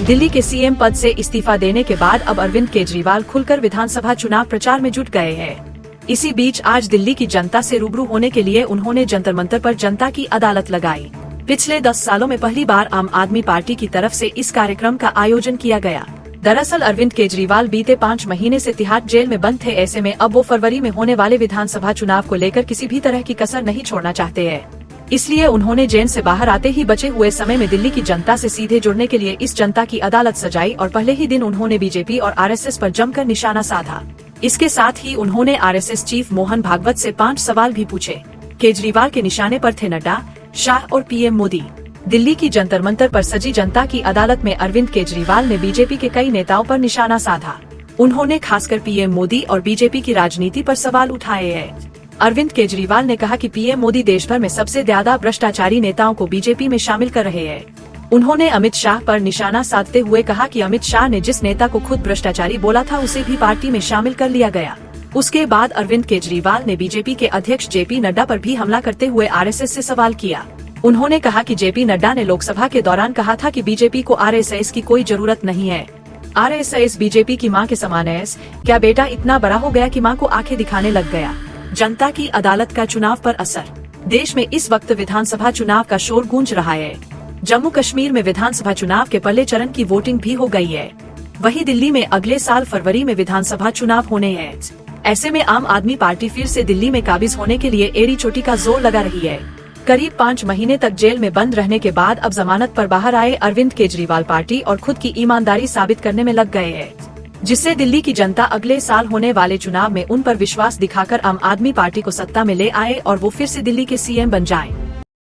दिल्ली के सीएम पद से इस्तीफा देने के बाद अब अरविंद केजरीवाल खुलकर विधानसभा चुनाव प्रचार में जुट गए हैं। इसी बीच आज दिल्ली की जनता से रूबरू होने के लिए उन्होंने जंतर मंतर पर जनता की अदालत लगाई। पिछले 10 सालों में पहली बार आम आदमी पार्टी की तरफ से इस कार्यक्रम का आयोजन किया गया। दरअसल अरविंद केजरीवाल बीते 5 महीने से तिहाड़ जेल में बंद थे। ऐसे में अब वो फरवरी में होने वाले विधानसभा चुनाव को लेकर किसी भी तरह की कसर नहीं छोड़ना चाहते हैं। इसलिए उन्होंने जेल से बाहर आते ही बचे हुए समय में दिल्ली की जनता से सीधे जुड़ने के लिए इस जनता की अदालत सजाई और पहले ही दिन उन्होंने बीजेपी और आरएसएस पर जमकर निशाना साधा। इसके साथ ही उन्होंने आरएसएस चीफ मोहन भागवत से 5 सवाल भी पूछे। केजरीवाल के निशाने पर थे नड्डा, शाह और पीएम मोदी। दिल्ली की जंतर मंतर पर सजी जनता की अदालत में अरविंद केजरीवाल ने बीजेपी के कई नेताओं पर निशाना साधा। उन्होंने खासकर पीएम मोदी और बीजेपी की राजनीति पर सवाल उठाए हैं। अरविंद केजरीवाल ने कहा कि पीएम मोदी देश भर में सबसे ज्यादा भ्रष्टाचारी नेताओं को बीजेपी में शामिल कर रहे हैं। उन्होंने अमित शाह पर निशाना साधते हुए कहा कि अमित शाह ने जिस नेता को खुद भ्रष्टाचारी बोला था उसे भी पार्टी में शामिल कर लिया गया। उसके बाद अरविंद केजरीवाल ने बीजेपी के अध्यक्ष जेपी नड्डा पर भी हमला करते हुए आरएसएस से सवाल किया। उन्होंने कहा कि जेपी नड्डा ने लोकसभा के दौरान कहा था कि बीजेपी को आरएसएस की कोई जरूरत नहीं है। आरएसएस बीजेपी की मां के समान है। क्या बेटा इतना बड़ा हो गया कि मां को आंखें दिखाने लग गया? जनता की अदालत का चुनाव पर असर। देश में इस वक्त विधानसभा चुनाव का शोर गूंज रहा है। जम्मू कश्मीर में विधानसभा चुनाव के पहले चरण की वोटिंग भी हो गई है। वहीं दिल्ली में अगले साल फरवरी में विधानसभा चुनाव होने हैं। ऐसे में आम आदमी पार्टी फिर से दिल्ली में काबिज होने के लिए एड़ी चोटी का जोर लगा रही है। करीब 5 महीने तक जेल में बंद रहने के बाद अब जमानत पर बाहर आए अरविंद केजरीवाल पार्टी और खुद की ईमानदारी साबित करने में लग गए हैं, जिससे दिल्ली की जनता अगले साल होने वाले चुनाव में उन पर विश्वास दिखाकर आम आदमी पार्टी को सत्ता में ले आए और वो फिर से दिल्ली के सीएम बन जाएं।